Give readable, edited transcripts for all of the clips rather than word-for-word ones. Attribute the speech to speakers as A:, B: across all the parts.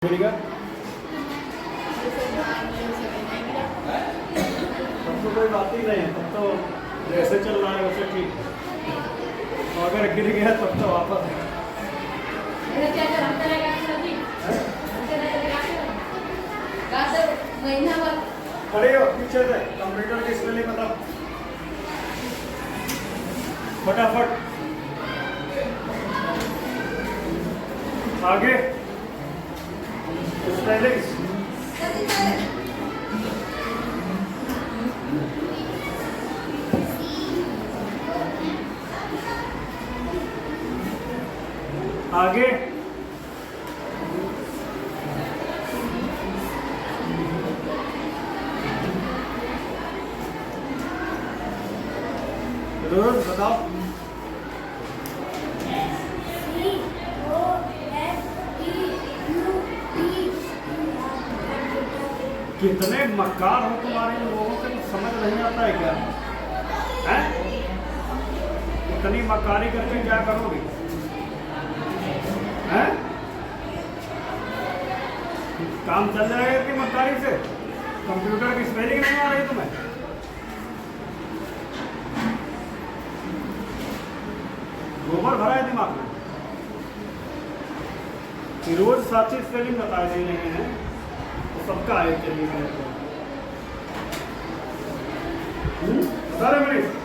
A: तब तो कोई बात ही नहीं है, तब तो जैसे चल रहा है वैसे ठीक। तो अगर गिर गया तब तो वापस खड़े हो पीछे से कंप्यूटर की स्पेलिंग बताओ फटाफट। आगे स्पेलिंग आगे रोज बताओ कितने मक्कार हो तुम्हारे लोगों के, तो समझ नहीं आता है क्या है? इतनी मक्कारी करके क्या करोगे हैं? काम चल जाएगा कि मक्कारी से? कंप्यूटर की स्पेलिंग नहीं आ रही तुम्हें? गोबर भरा है दिमाग में कि रोज साक्षी स्पेलिंग बताए दे रहे हैं तो सबका है। चलिए सारे मिनट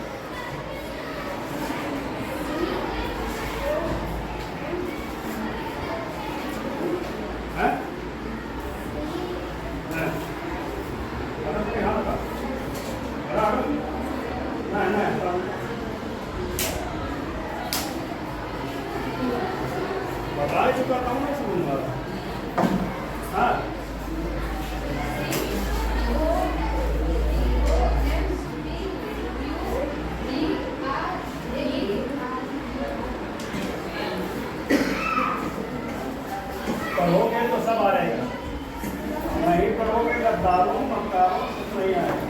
A: बता चुका था मैं समझ हाँ पढ़ोगे तो सब आ रहेगा, नहीं पढ़ोगे गद्दारों मक्कारों कुछ नहीं आएगा।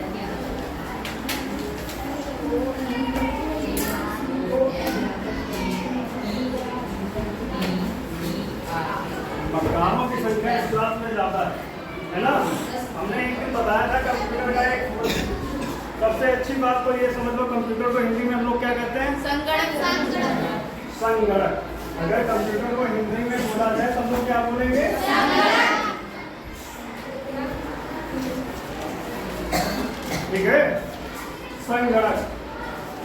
A: मक्कारों की संख्या इस क्लास में ज़्यादा है ना? हमने एक दिन बताया था कंप्यूटर का एक सबसे अच्छी बात तो ये समझ लो, कंप्यूटर को हिंदी में हम लोग क्या कहते हैं? संगणक। संगणक। अगर कंप्यूटर को हिंदी में बोला जाए तो हम लोग क्या बोलेंगे? ठीक है, संगणक।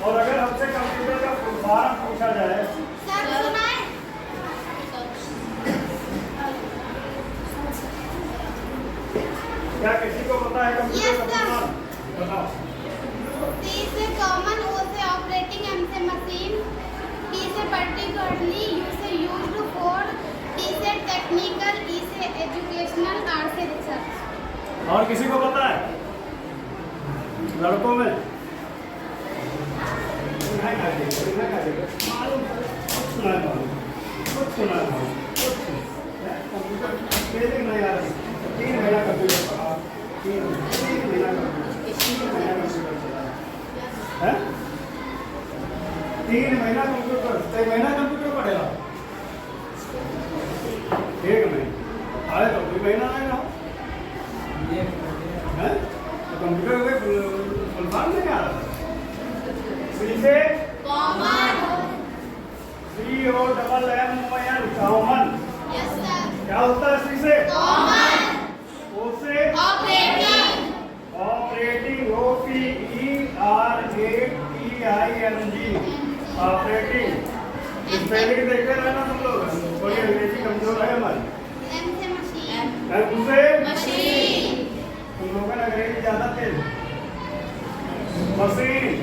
A: और अगर हमसे कंप्यूटर का फॉर्म पूछा जाए क्या किसी को पता है कंप्यूटर का फॉर्म? बताओ।
B: C से कॉमन, O से ऑपरेटिंग, M से मशीन, T से पर्टिकुलरली, U से यूज्ड फॉर, T से टेक्निकल, E से एजुकेशनल, R से रिसर्च।
A: और किसी को पता है लड़कों में? कंप्यूटर नहीं आ रही, 3 महीना कंप्यूटर पढ़ा, 3 महीना कंप्यूटर चला है, 3 महीना कंप्यूटर, 1 महीना कंप्यूटर पढ़ेगा, 1 महीना आए तो 2 महीना आएगा है? तो कंप्यूटर में फुल फॉर्म नहीं आ रहा। सी से
B: common,
A: COMMON common.
B: Yes sir.
A: क्या होता है सी से?
B: कॉमन।
A: ओ से
B: operating,
A: operating, OPERATING, operating. Spelling देखते रहना तुम लोग, थोड़ी अंग्रेजी कमजोर है हमारी।
B: M से मशीन,
A: M से
B: मशीन,
A: तुम लोगों ने अंग्रेजी ज्यादा तेज। मशीन।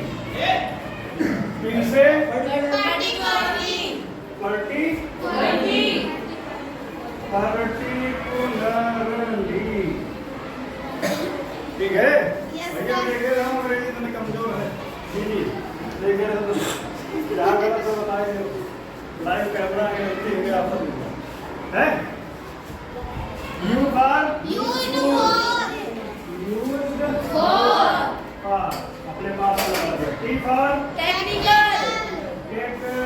A: P से
B: पर्टिकुलरली,
A: पर्टिकुलरली। ठीक है भैया, देखे रहा हूँ अंग्रेजी तुम्हें कमजोर है जी जी, देखे रहा तुम क्या गलत तो बताए, लाइव कैमरा के होती है आप सब है। यू फॉर
B: यूज्ड फॉर,
A: अपने पास लगा दिया। T for
B: technical,
A: technical.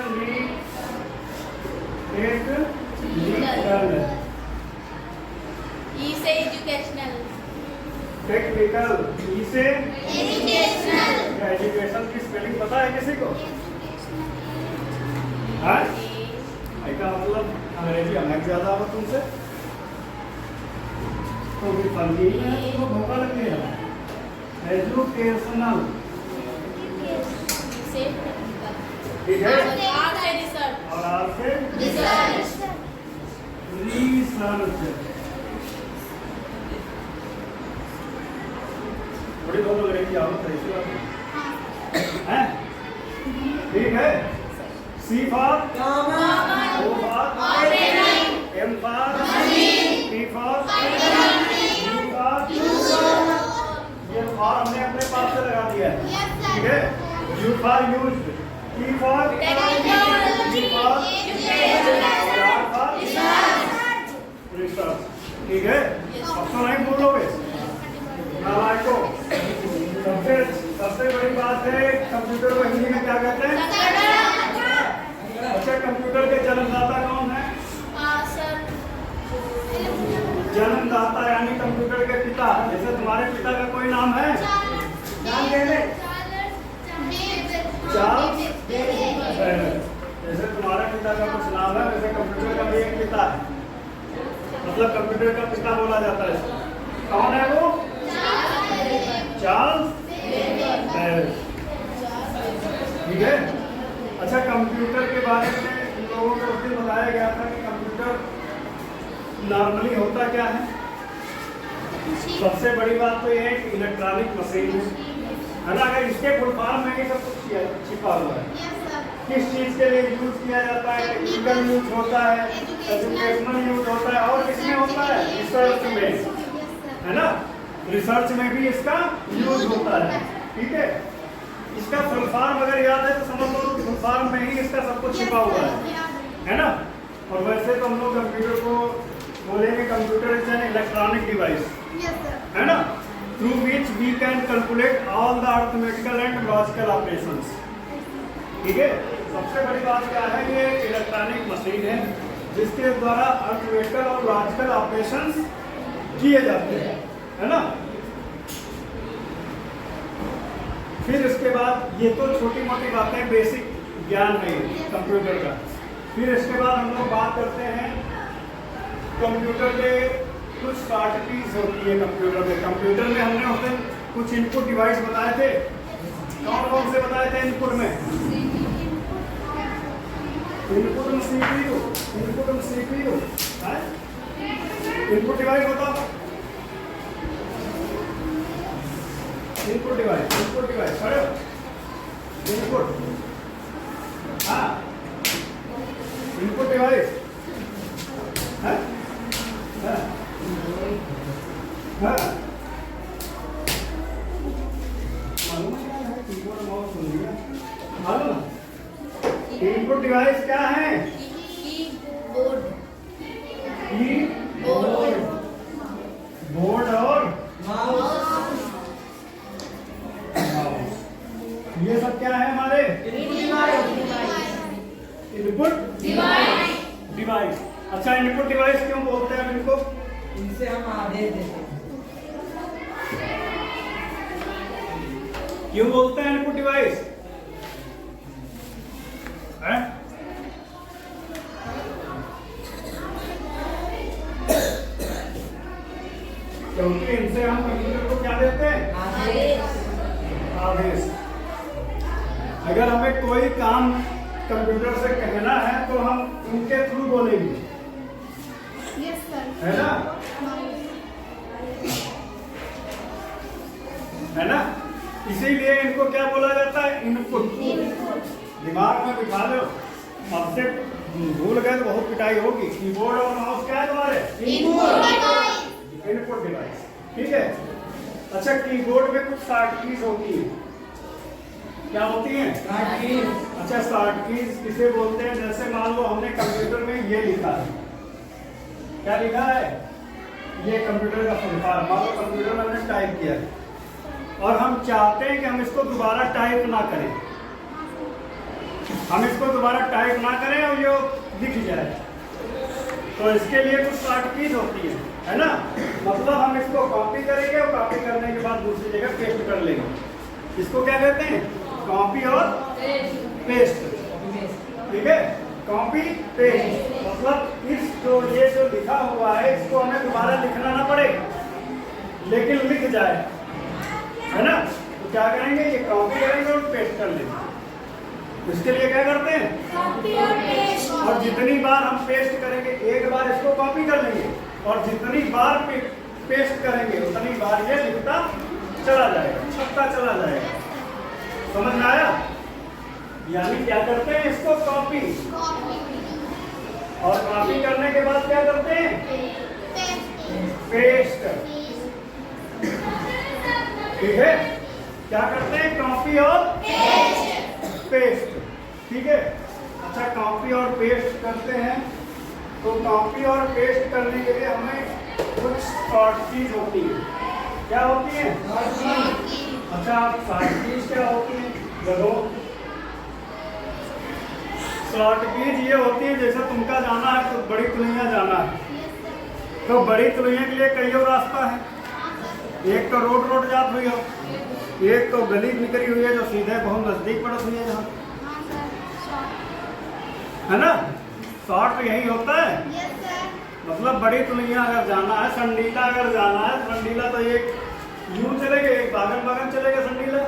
B: E से एजुकेशनल।
A: टेक्निकल। ई से
B: एजुकेशनल।
A: एजुकेशन की स्पेलिंग पता है किसी को? हाँ? का मतलब अंग्रेजी हमें ज्यादा हो तुमसे तो भी फर्जी है, तो धोखा लग गया। एजुकेशनल, ठीक है,
B: आर से रिसर्च।
A: और आर से
B: रिसर्च।
A: रिसर्च। बड़ी बहुत अंग्रेजी आवत है इसी बात है, ठीक है। C for
B: common.
A: O for
B: operating.
A: M for
B: machine.
A: P for
B: finance.
A: U for ये फॉर हमने अपने पास से लगा दिया है,
B: यस
A: ठीक
B: सर।
A: है। U for used, T for
B: technology.
A: G for
B: education.
A: R for
B: research.
A: Research, ठीक है। अब तो नहीं बोलोगे नालायको। सबसे बड़ी बात है कंप्यूटर को हिंदी में क्या कहते हैं? अच्छा, कंप्यूटर के जन्मदाता कौन है? जन्मदाता यानी कंप्यूटर के पिता। जैसे तुम्हारे पिता का कोई नाम है? नाम कह दे। चार्ल्स। जैसे तुम्हारे पिता का कुछ नाम है, वैसे कंप्यूटर का भी एक पिता है, मतलब कंप्यूटर का पिता बोला जाता है इसको। कौन है वो? चार्ल्स बेबेज, ठीक है। अच्छा, कंप्यूटर के बारे में लोगों को उस दिन बताया गया था कि कंप्यूटर नॉर्मली होता क्या है। सबसे बड़ी बात तो ये है कि इलेक्ट्रॉनिक मशीन है ना। अगर इसके फुल फॉर्म में ही सब कुछ छिपा हुआ है। किस चीज के लिए यूज किया जाता है? टेक्निकल यूज होता है, एजुकेशनल यूज होता है, और किसमें होता है? रिसर्च में, है ना। रिसर्च में भी इसका यूज होता है, ठीक है। इसका फुल फॉर्म अगर याद है तो समझ लो कि फुल फॉर्म में ही इसका सब कुछ छिपा हुआ है ना। और वैसे तो हम लोग कंप्यूटर को बोलेंगे computer is an electronic device, है ना, through which we can calculate all the arithmetical and logical operations, ठीक है। सबसे बड़ी बात क्या है, ये इलेक्ट्रॉनिक मशीन है जिसके द्वारा अरिथमेटिकल और लॉजिकल ऑपरेशंस किए जाते हैं, है ना। फिर इसके बाद ये तो छोटी मोटी बातें, बेसिक ज्ञान है कंप्यूटर का। फिर इसके बाद हम लोग बात करते हैं कंप्यूटर के कुछ प्रॉपर्टीज होती है कंप्यूटर में। कंप्यूटर में हमने उस दिन कुछ इनपुट डिवाइस बताए थे। कौन कौन से बताए थे इनपुट में? इनपुट में सीपीयू, इनपुट में सीपीयू, इनपुट डिवाइस बताओ। इनपुट डिवाइस, इनपुट डिवाइस, पढ़ो। इनपुट, हाँ, इनपुट डिवाइस, हाँ, हाँ, हाँ। मालूम है कीबोर्ड माउस सुन लिया, मालूम? इनपुट डिवाइस क्या है?
B: कीबोर्ड,
A: कीबोर्ड, बोर्ड और
B: माउस।
A: ये सब क्या है हमारे? Input device. अच्छा, इनपुट डिवाइस क्यों बोलते हैं इनको?
C: इनसे हम आदेश देते हैं।
A: क्यों बोलते हैं इनपुट डिवाइस? क्योंकि इनसे हम कंप्यूटर को क्या देते हैं? आदेश। अगर हमें कोई काम कंप्यूटर से कहना है तो हम उनके थ्रू बोलेंगे, है ना, है ना। इसीलिए इनको क्या बोला जाता है? इनपुट। दिमाग में बिठा लो, अब से भूल गए तो बहुत पिटाई होगी। कीबोर्ड और माउस क्या है तुम्हारे? इनपुट डिवाइस, ठीक है। अच्छा, कीबोर्ड में कुछ शॉर्ट कीज होती है। क्या होती हैं? अच्छा, शॉर्ट कीज किसे बोलते हैं? जैसे मान लो हमने कंप्यूटर में ये लिखा है, क्या लिखा है? ये कंप्यूटर का फुल फॉर्म। मान लो कंप्यूटर में हमने टाइप किया है और हम चाहते हैं कि हम इसको दोबारा टाइप ना करें, हम इसको दोबारा टाइप ना करें और ये दिख जाए, तो इसके लिए कुछ शॉर्ट कीज होती है ना। मतलब हम इसको कॉपी करेंगे और कॉपी करने के बाद दूसरी जगह पेस्ट कर लेंगे। इसको क्या कहते हैं? कॉपी और पेस्ट। ठीक है, कॉपी पेस्ट मतलब इस ये जो लिखा हुआ है इसको हमें दोबारा लिखना ना पड़े, लेकिन लिख जाए, है ना। तो क्या करेंगे, ये कॉपी करेंगे और पेस्ट कर लेंगे। इसके लिए क्या करते हैं?
B: कॉपी और पेस्ट।
A: और जितनी बार हम पेस्ट करेंगे, एक बार इसको कॉपी कर लेंगे और जितनी बार पेस्ट करेंगे उतनी बार ये लिखता चला जाएगा, छपता चला जाएगा। समझ में आया? यानी क्या करते हैं, इसको कॉपी और कॉपी करने के बाद क्या करते हैं? पेस्ट। ठीक है, क्या करते हैं? कॉपी और पेस्ट। ठीक है, अच्छा कॉपी और पेस्ट करते हैं तो कॉपी और पेस्ट करने के लिए हमें कुछ शॉर्ट कीज होती है। क्या होती है? अच्छा, शॉर्ट कीज क्या होती है? देखो, शॉर्ट कीज ये होती है, जैसे तुमका जाना है तो बड़ी तुलैया जाना है, तो बड़ी तुलैया के लिए कई और रास्ता है। एक तो रोड जात हुई हो, एक तो गली निकली हुई है जो सीधे बहुत नजदीक पड़त हुई है जहाँ, है ना। शॉर्ट यही होता है। मतलब बड़ी तुलैया अगर जाना है, संडीला अगर जाना है, संडीला तो एक यूं चलेगा, एक बागन चलेगा संडीला,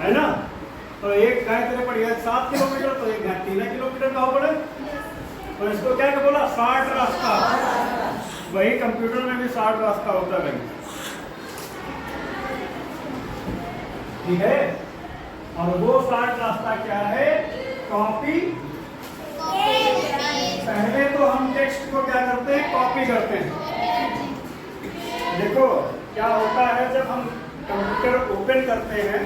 A: है ना। तो एक गाय तेरे पड़ी है 7 किलोमीटर, तो एक गाय 3 किलोमीटर का हो पड़े, तो इसको क्या बोला? शॉर्ट रास्ता। वही कंप्यूटर में भी शॉर्ट रास्ता होता है। ठीक है, और वो शॉर्ट रास्ता क्या है? कॉपी। पहले तो हम टेक्स्ट को क्या करते हैं? कॉपी करते हैं। देखो क्या होता है, जब हम कंप्यूटर ओपन करते हैं,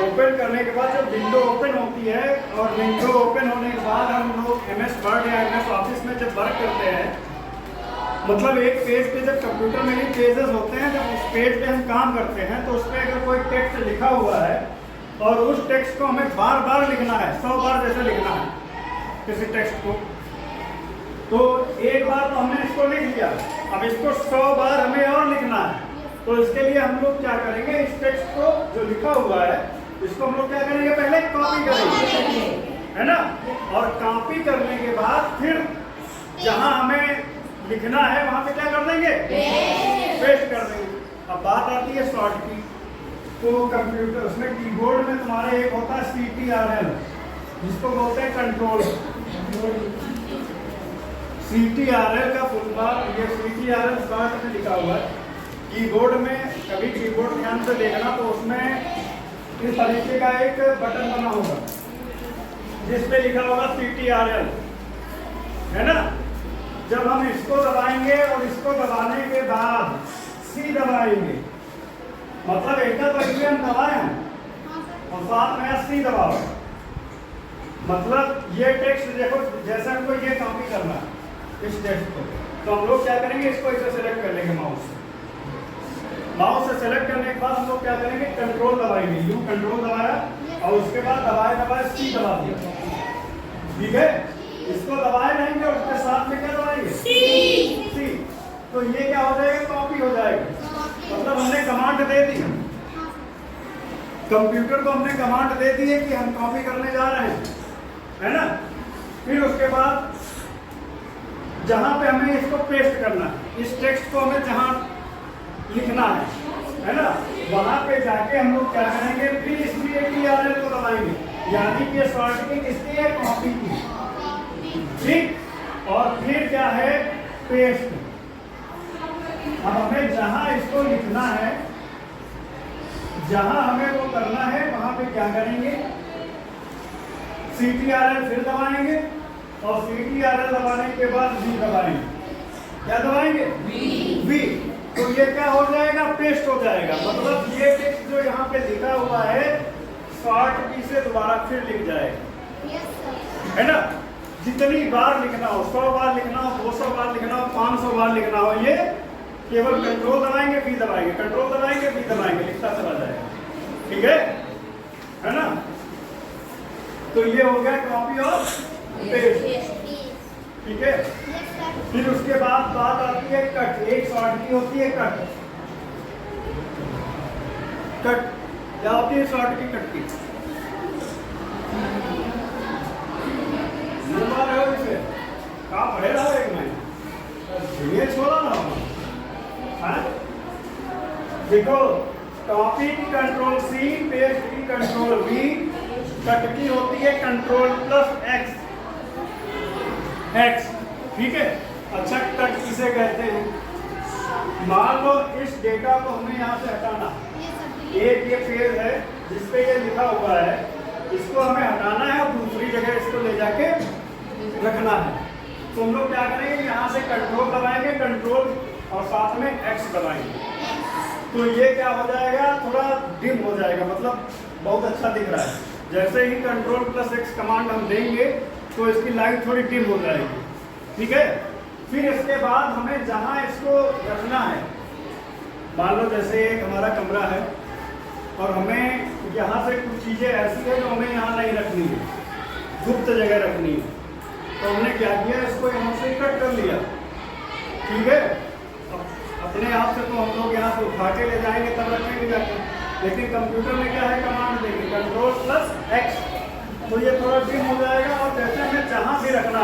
A: ओपन करने के बाद जब विंडो ओपन होती है और विंडो ओपन होने के बाद हम लोग MS वर्ड या MS ऑफिस में जब वर्क करते हैं, मतलब एक पेज पे जब कंप्यूटर में ही पेजेस होते हैं, जब उस पेज पे हम काम करते हैं तो उस पर अगर कोई टेक्स्ट लिखा हुआ है और उस टेक्स्ट को हमें बार बार लिखना है, 100 बार जैसे लिखना है किसी टेक्स्ट को, तो एक बार तो हमने इसको लिख लिया, अब इसको 100 बार हमें और लिखना है। तो इसके लिए हम लोग क्या करेंगे, इस टेक्स्ट को जो लिखा हुआ है इसको हम लोग क्या करेंगे, पहले कॉपी करेंगे, है ना। और कॉपी करने के बाद फिर जहां हमें लिखना है वहां पे क्या कर देंगे? पेस्ट कर देंगे। अब बात आती है शॉर्ट की। तो कंप्यूटर उसमें कीबोर्ड में तुम्हारे एक होता है CTRL, जिसको बोलते हैं कंट्रोल। CTRL का फुल फॉर्म, ये CTRL शॉर्ट में लिखा हुआ है कीबोर्ड में। कभी कीबोर्ड ध्यान से देखना तो उसमें इस तरीके का एक बटन बना होगा जिस पे लिखा होगा CTRL, है ना। जब हम इसको दबाएंगे और इसको दबाने के बाद C दबाएंगे, मतलब एक हम दबाए और साथ में C दबाओ, मतलब ये टेक्स्ट देखो, जैसे हमको ये कॉपी करना है इस टेक्स्ट को, तो हम लोग क्या करेंगे, इसको इसे सेलेक्ट कर लेंगे माउस से सेलेक्ट करने के बाद हम लोग क्या करेंगे, कंट्रोल दबाएंगे, यू कंट्रोल दबाया और उसके बाद दबाए C दबा दिया। ठीक है, इसको दबाए रहेंगे और उसके साथ में क्या दबाएंगे? C। तो ये क्या हो जाएगा, कॉपी हो जाएगा। मतलब हमने कमांड दे दी, कंप्यूटर को हमने कमांड दे दी है कि हम कॉपी करने जा रहे हैं, है ना। फिर उसके बाद जहां पे हमें इसको पेस्ट करना है, इस टेक्स्ट को हमें जहां लिखना है ना, वहां पे जाके हम लोग क्या करेंगे, फिर इस CTRL को दबाएंगे, यानी कि शॉर्ट की किसकी है, कॉपी की। ठीक, और फिर क्या है, पेस्ट। अब हमें जहां इसको लिखना है, जहां हमें वो करना है, वहां पे क्या करेंगे, CTRL फिर दबाएंगे और CTRL दबाने के बाद V दबाएंगे। क्या दबाएंगे? V। तो ये क्या हो जाएगा, पेस्ट हो जाएगा। मतलब ये टेक्स्ट जो यहाँ पे लिखा हुआ है शॉर्ट की से दोबारा फिर लिख जाएगा, है ना। जितनी बार लिखना हो, 100 बार लिखना हो, 200 बार लिखना हो, 500 बार लिखना हो, ये केवल कंट्रोल दबाएंगे, V दबाएंगे, कंट्रोल दबाएंगे, V दबाएंगे, लिखता चला जाएगा। ठीक है ना। तो ये हो गया कॉपी और पेस्ट। ठीक है।
B: Yes sir.
A: फिर उसके बाद बात आती है कट। एक शॉर्ट की होती है कट। कट क्या होती है? शॉर्ट की, कट की। नंबर है इसे कहाँ पढ़े रहा है? एक महीना ये छोड़ा ना हाँ? देखो, कॉपी की कंट्रोल सी, पेस्ट की कंट्रोल वी, कट की होती है कंट्रोल प्लस एक्स। एक्स, ठीक है। अच्छा, कट किसे कहते हैं? मान लो इस डेटा को हमें यहाँ से हटाना।
B: Yes sir.
A: एक ये पेज है जिसपे ये लिखा हुआ है, इसको हमें हटाना है और दूसरी जगह इसको ले जाके रखना है। तो हम लोग क्या करेंगे? यहाँ से कंट्रोल दबाएंगे, कंट्रोल और साथ में एक्स दबाएंगे, तो ये क्या हो जाएगा? थोड़ा डिम हो जाएगा, मतलब बहुत अच्छा दिख रहा है। जैसे ही कंट्रोल प्लस एक्स कमांड हम देंगे तो इसकी लाइट थोड़ी डिम हो जाएगी, ठीक है। फिर इसके बाद हमें जहाँ इसको रखना है, मान लो जैसे एक हमारा कमरा है और हमें यहाँ से कुछ चीज़ें ऐसी है जो हमें यहाँ नहीं रखनी है, गुप्त जगह रखनी है, तो हमने क्या किया? इसको यहाँ से कट कर लिया, ठीक है। अपने आप से तो हम लोग यहाँ से उठा के ले जाएंगे तब रखेंगे जाके, लेकिन कंप्यूटर में क्या है? कमांड देंगे कंट्रोल प्लस एक्स, तो ये थोड़ा डिम हो जाएगा। और जैसे हमें जहाँ भी रखना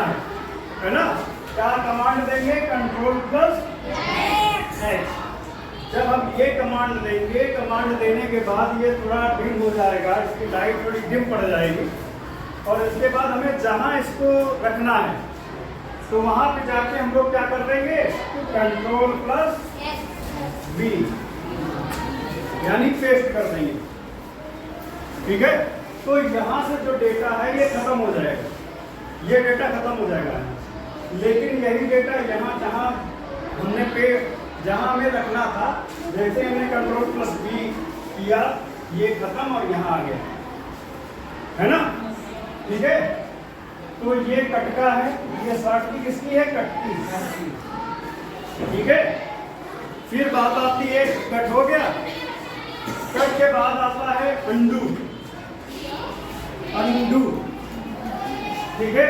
A: है ना, क्या कमांड देंगे? Control plus x. जब हम ये कमांड देंगे, कमांड देने के बाद ये थोड़ा डिम हो जाएगा, इसकी लाइट थोड़ी डिम पड़ जाएगी, और इसके बाद हमें जहाँ इसको रखना है तो वहाँ पे जाके हम लोग क्या कर देंगे? कंट्रोल प्लस वी, यानी पेस्ट कर देंगे, ठीक है। तो यहाँ से जो डेटा है ये खत्म हो जाएगा, ये डेटा खत्म हो जाएगा। लेकिन यही डेटा यहाँ जहाँ हमने जहाँ हमें रखना था, जैसे हमने कंट्रोल प्लस वी किया, ये खत्म और यहाँ आ गया, है ना, ठीक है। तो ये कट का है, ये शॉर्ट की किसकी है? कट की, ठीक है। फिर बात आती है, कट हो गया, कट के बाद आता है अंडू। अंडू, ठीक है,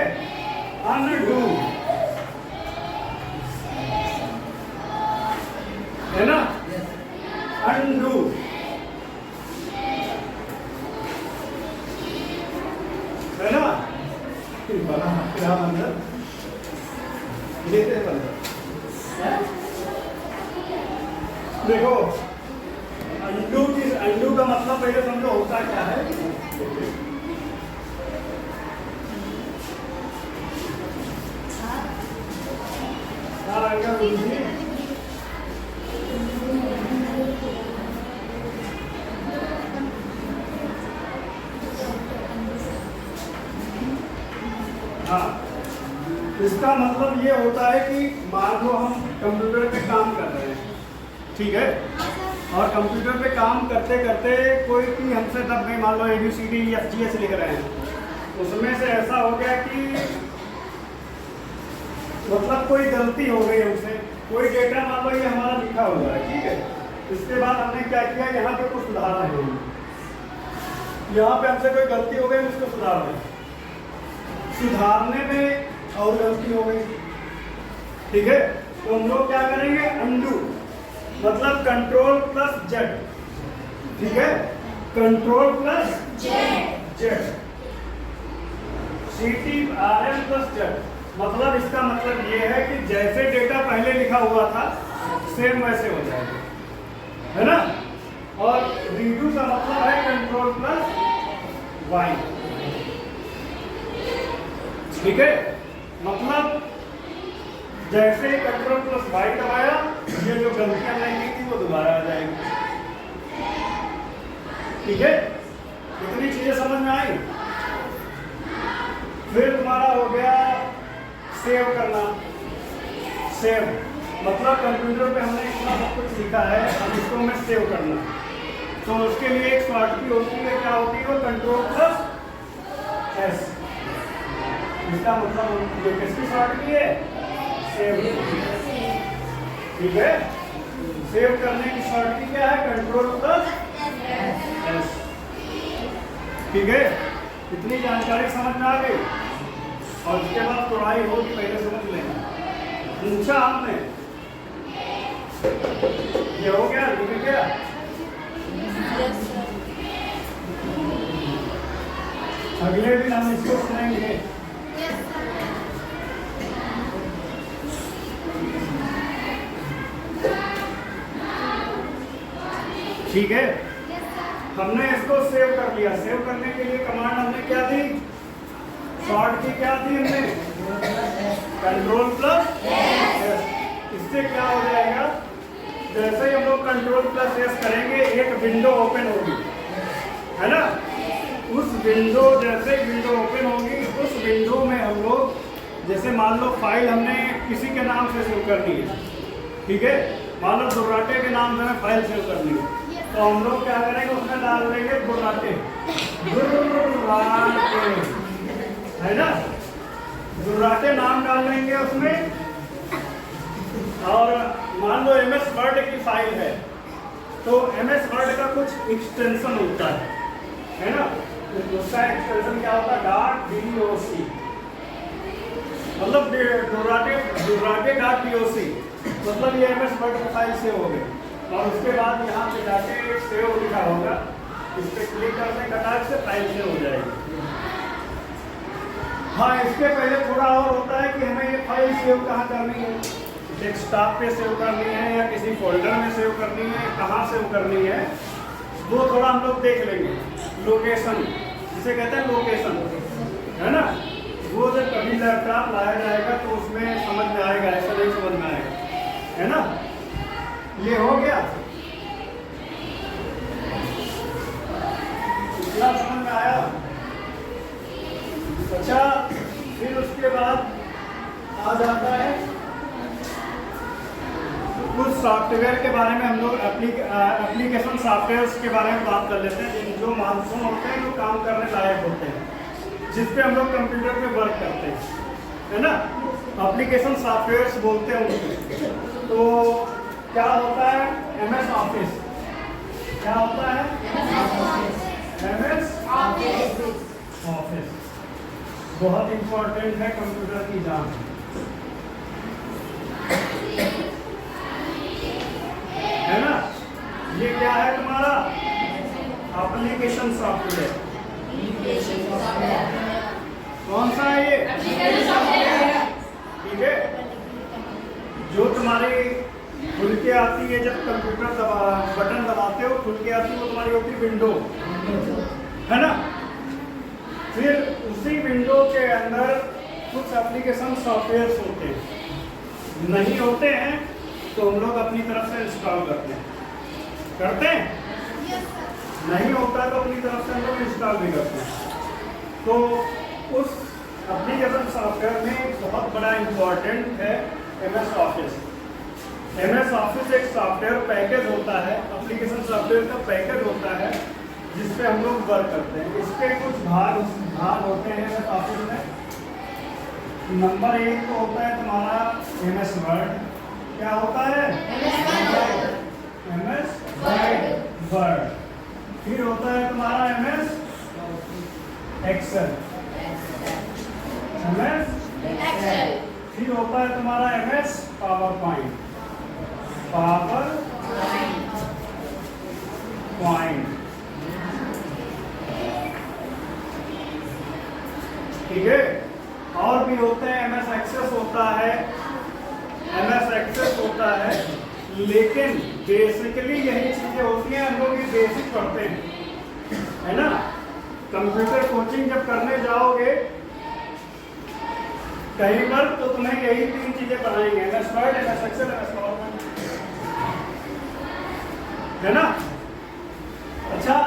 A: अनडू, है ना, अंडू, है ना। बना क्या अंदर लेते हैं बंदर। देखो, अंडू का मतलब पहले समझो होता क्या है। हाँ, इसका मतलब ये होता है कि मान लो हम कंप्यूटर पे काम कर रहे हैं, ठीक है, और कंप्यूटर पे काम करते करते कोई भी हमसे तब में मान लो ABCDEFGH लिख रहे हैं, उसमें से ऐसा हो गया कि मतलब कोई गलती हो गई हमसे, कोई डेटा मान लो ये हमारा लिखा हुआ है, ठीक है। इसके बाद हमने क्या किया? यहाँ पे कुछ सुधार रहे हैं, यहाँ पे हमसे कोई गलती हो गई, उसको सुधार रहे हैं, सुधारने में और गलती हो गई, ठीक है। तो हम लोग क्या करेंगे? अंडू, मतलब कंट्रोल प्लस जेड, ठीक है, control plus Z, CTRL plus Z. मतलब इसका मतलब ये है कि जैसे डेटा पहले लिखा हुआ था सेम वैसे हो जाएगा, है ना। और रीडू का मतलब है कंट्रोल प्लस वाई, ठीक है। मतलब जैसे ही कंट्रोल प्लस वाई दबाया, ये जो गलतियां नहीं की थी वो दोबारा आ जाएगी, ठीक है। इतनी चीजें समझ में आई। फिर तुम्हारा हो गया सेव करना। सेव मतलब कंप्यूटर पे हमने इतना सब कुछ सीखा है, अब इसको हमें सेव करना, तो उसके लिए एक शॉर्टकी होती है, क्या होती है? Control plus S. इसका मतलब ये किसकी शॉर्टकी है? सेव, ठीक है। सेव करने की शॉर्टकी क्या है? कंट्रोल प्लस एस, ठीक है। इतनी जानकारी समझ में आ गई। और उसके बाद चौड़ाई होगी, पहले समझ लेना। पूछा आपने, ये हो गया, लिख गया। अगले दिन हम इसको सुनेंगे। ठीक है, हमने इसको सेव कर लिया। सेव करने के लिए कमांड हमने क्या दी? शॉर्ट की क्या दी हमने? Ctrl+S। इससे क्या हो जाएगा, जैसे ही हम लोग Ctrl+S करेंगे एक विंडो ओपन होगी, है ना। उस विंडो, जैसे विंडो ओपन होगी, उस विंडो में हम लोग, जैसे मान लो फाइल हमने किसी के नाम से सेव करनी है, ठीक है, मान लो दुर्राटे के नाम से हमें फाइल सेव करनी है, तो हम लोग क्या करेंगे, उसमें डाल देंगे दुर्राटे, है ना। दुर्राटे नाम डाल देंगे उसमें। और मान लो MS वर्ड की फाइल है, तो MS वर्ड का कुछ एक्सटेंशन होता है ना। उसका एक्सटेंशन क्या होता है? .doc, मतलब दुर्राटे .doc, मतलब ये MS वर्ड की फाइल सेव हो गई। और उसके बाद यहाँ पे जाके एक सेव लिखा होगा, इस पर क्लिक करने का टाइप से फाइल सेव हो जाएगी। हाँ, इसके पहले थोड़ा और होता है कि हमें ये फाइल सेव कहाँ करनी है, डेस्कटॉप पे सेव करनी है या किसी फोल्डर में सेव करनी है, कहाँ सेव करनी है, वो थोड़ा हम लोग देख लेंगे। लोकेशन, जिसे कहते हैं लोकेशन, है ना, वो जब कभी लैपटॉप लाया जाएगा तो उसमें समझ में आएगा, ऐसा नहीं समझ में आएगा, है ना। ये हो गया, इतना समझ में आया। अच्छा, फिर उसके बाद आ जाता है कुछ सॉफ्टवेयर के बारे में। हम लोग एप्लीकेशन सॉफ्टवेयर के बारे में बात कर लेते हैं, जो मानसून होते हैं, जो काम करने लायक होते हैं, जिस पे हम लोग कंप्यूटर पे वर्क करते हैं, है ना। एप्लीकेशन सॉफ्टवेयर बोलते हैं उनको। तो क्या होता है? MS office. क्या होता है? MS ऑफिस बहुत इंपॉर्टेंट है कंप्यूटर की जान। है ना। ये क्या है तुम्हारा? Application software. कौन सा है ये? ठीक है, जो तुम्हारी खुल के आती है, जब कंप्यूटर बटन दबाते हो खुल के आती है, वो तुम्हारी होती है विंडो, है ना। फिर उसी विंडो के अंदर कुछ एप्लीकेशन सॉफ्टवेयर होते हैं, नहीं होते हैं तो हम लोग अपनी तरफ से इंस्टॉल करते हैं, नहीं होता तो अपनी तरफ से हम लोग इंस्टॉल भी करते हैं। तो उस एप्लीकेशन सॉफ्टवेयर में बहुत बड़ा इम्पोर्टेंट है MS ऑफिस। MS ऑफिस एक सॉफ्टवेयर पैकेज होता है, एप्लीकेशन सॉफ्टवेयर का पैकेज होता है, जिसपे हम लोग वर्क करते हैं। इसके कुछ भाग होते हैं MS ऑफिस में। नंबर 1 तो होता है तुम्हारा MS वर्ड। क्या होता है? MS word. फिर होता है तुम्हारा MS एक्सेल। फिर होता है तुम्हारा MS पावर पॉइंट। ठीक है। और भी होते हैं, MS एक्सेस होता है, लेकिन बेसिकली यही चीजें होती हैं। हम लोग ये बेसिक पढ़ते हैं, है ना। कंप्यूटर कोचिंग जब करने जाओगे कहीं पर, तो तुम्हें यही 3 चीजें पढ़ाएंगे, MS Word, MS Excel, MS PowerPoint, है ना। अच्छा,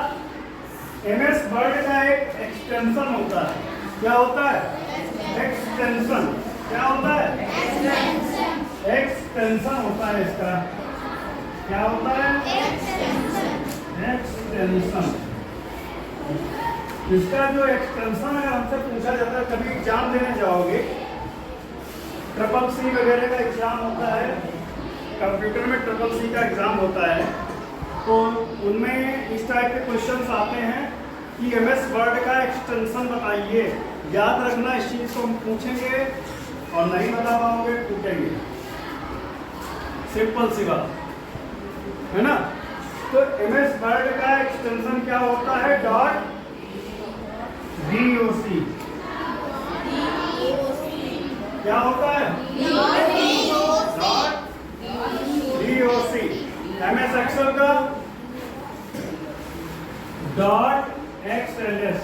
A: MS वर्ड का एक एक्सटेंशन होता है। क्या होता है? एक्सटेंशन। क्या होता है? एक्सटेंशन होता है इसका। क्या होता है? एक्सटेंशन। इसका जो एक्सटेंशन है, हमसे पूछा जाता है, कभी एग्जाम देने जाओगे, CCC वगैरह का एग्जाम होता है, कंप्यूटर में CCC का एग्जाम होता है, तो उनमें इस टाइप के क्वेश्चंस आते हैं कि MS वर्ड का एक्सटेंशन बताइए। याद रखना, इस चीज को हम पूछेंगे और नहीं बता पाओगे पूछेंगे, सिंपल सी बात है ना। तो एमएस वर्ड का एक्सटेंशन क्या होता है? Dot DOC। क्या होता है? Dot DOC। एमएस एक्सेल का डॉट XLS।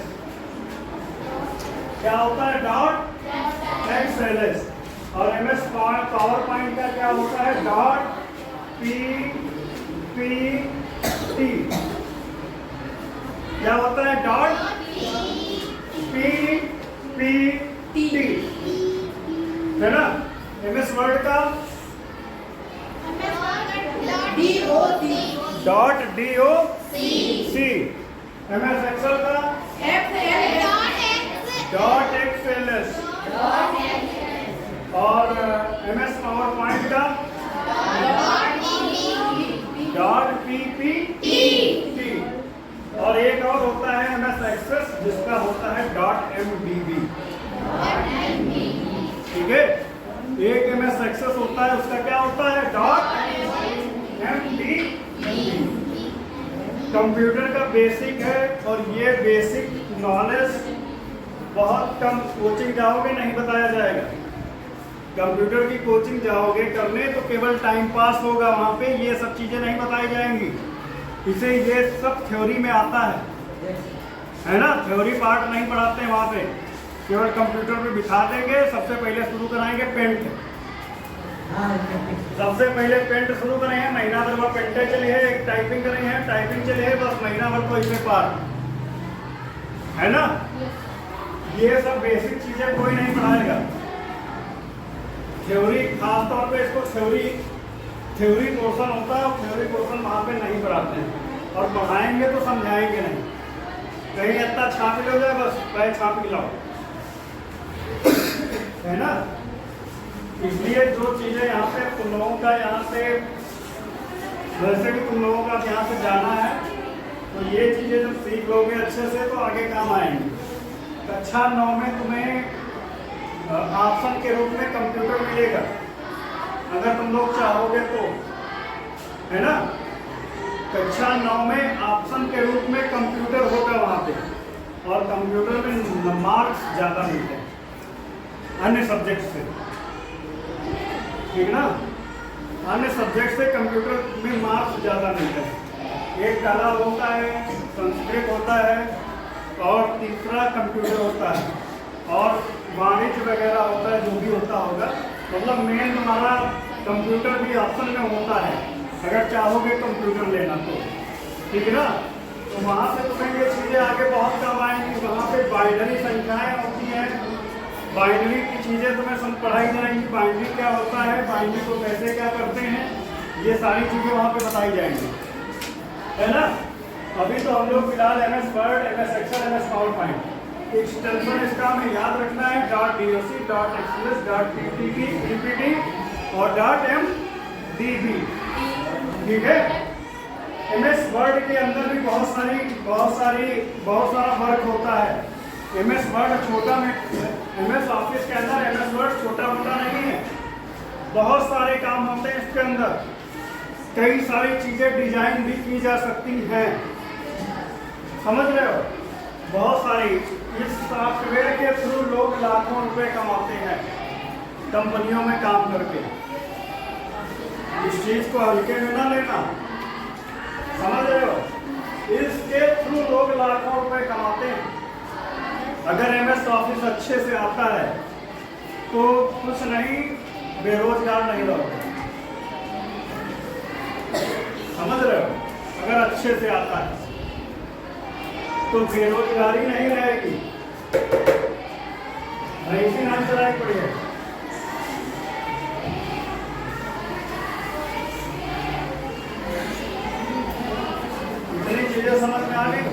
A: क्या होता है? Dot XLS। और एमएस पावर पॉइंट का क्या होता है? Dot PPT। क्या होता है? डॉट PPT, है ना। एमएस वर्ड का डॉट DOC। एमएस एक्सेल का डॉट XLS। और एमएस पावर पॉइंट का डॉट PPT। और एक और होता है एमएस एक्सेस जिसका होता है डॉट MDB। ठीक है, एक एमएस एक्सेस होता है उसका क्या होता है? Dot MDB। कंप्यूटर का बेसिक है और ये बेसिक नॉलेज बहुत कम कोचिंग जाओगे नहीं बताया जाएगा। कंप्यूटर की कोचिंग जाओगे करने तो केवल टाइम पास होगा, वहाँ पे ये सब चीज़ें नहीं बताई जाएंगी। इसे ये सब थ्योरी में आता है ना। थ्योरी पार्ट नहीं पढ़ाते हैं वहाँ पे, केवल कंप्यूटर पे बिठा देंगे। सबसे पहले शुरू कराएंगे पेंट। सबसे पहले पेंट शुरू करें हैं, महीना भर वह पेंटे चली है, एक टाइपिंग करें हैं, टाइपिंग चली है, बस महीना भर को इसे पार, है ना। ये सब बेसिक चीजें कोई नहीं पढ़ाएगा। थ्योरी खास तौर पे इसको थ्योरी पोर्शन होता है और थ्योरी पोर्शन वहाँ पे नहीं पढ़ाते हैं, और पढ़ाएंगे तो समझाएंगे नहीं। कहीं इतना छाप लो जाए, बस पैर छाप के लाओ, है ना। इसलिए जो चीजें यहाँ पे तुम लोगों का यहाँ से वैसे भी तुम लोगों का यहाँ से जाना है, तो ये चीजें जब सीख लोगे अच्छे से तो आगे काम आएंगी। कक्षा 9 में तुम्हें ऑप्शन के रूप में कंप्यूटर मिलेगा, अगर तुम लोग चाहोगे तो, है ना। कक्षा 9 में ऑप्शन के रूप में कंप्यूटर होगा वहाँ पे, और कंप्यूटर में मार्क्स ज़्यादा मिलते हैं अन्य सब्जेक्ट से, ठीक ना। अन्य सब्जेक्ट से कंप्यूटर में मार्क्स ज़्यादा मिलते हैं। एक कला होता है, संस्कृत होता है, और तीसरा कंप्यूटर होता है, और वाणिज्य वगैरह होता है, जो भी होता होगा। मतलब मेन तुम्हारा कंप्यूटर भी ऑप्शन में होता है, अगर चाहोगे कंप्यूटर लेना तो, ठीक है ना। तो वहाँ से तुम्हें ये चीज़ें आगे बहुत काम आएंगी। वहाँ पे बाइनरी संख्याएँ होती हैं, बाइनरी की चीज़ें तुम्हें पढ़ाई जाएंगी। बाइनरी क्या होता है, बाइनरी को कैसे क्या करते हैं, ये सारी चीज़ें वहाँ पे बताई जाएंगी, है ना। अभी तो हम लोग फिलहाल MS Word, MS Excel, MS PowerPoint, extension इसका हमें याद रखना है dot DOC, dot XLS, dot PPT और डॉट MDB, ठीक है। एमएस वर्ड के अंदर भी बहुत सारा वर्क होता है। एमएस वर्ड छोटा में, एमएस ऑफिस के अंदर एमएस वर्ड छोटा मोटा नहीं है, बहुत सारे काम होते हैं इसके अंदर। कई सारी चीजें डिजाइन भी की जा सकती हैं, समझ रहे हो। बहुत सारी, इस सॉफ्टवेयर के थ्रू लोग लाखों रुपए कमाते हैं कंपनियों में काम करके। इस चीज को हल्के में ना लेना, समझ रहे हो। इसके थ्रू लोग लाखों रुपए कमाते हैं। अगर एमएस ऑफिस अच्छे से आता है तो कुछ नहीं, बेरोजगार नहीं रहोगे, समझ रहे हो। अगर अच्छे से आता है तो बेरोजगारी नहीं रहेगी, ऐसी नाम चलाई पड़ी है। इतनी चीजें समझ में आ गई।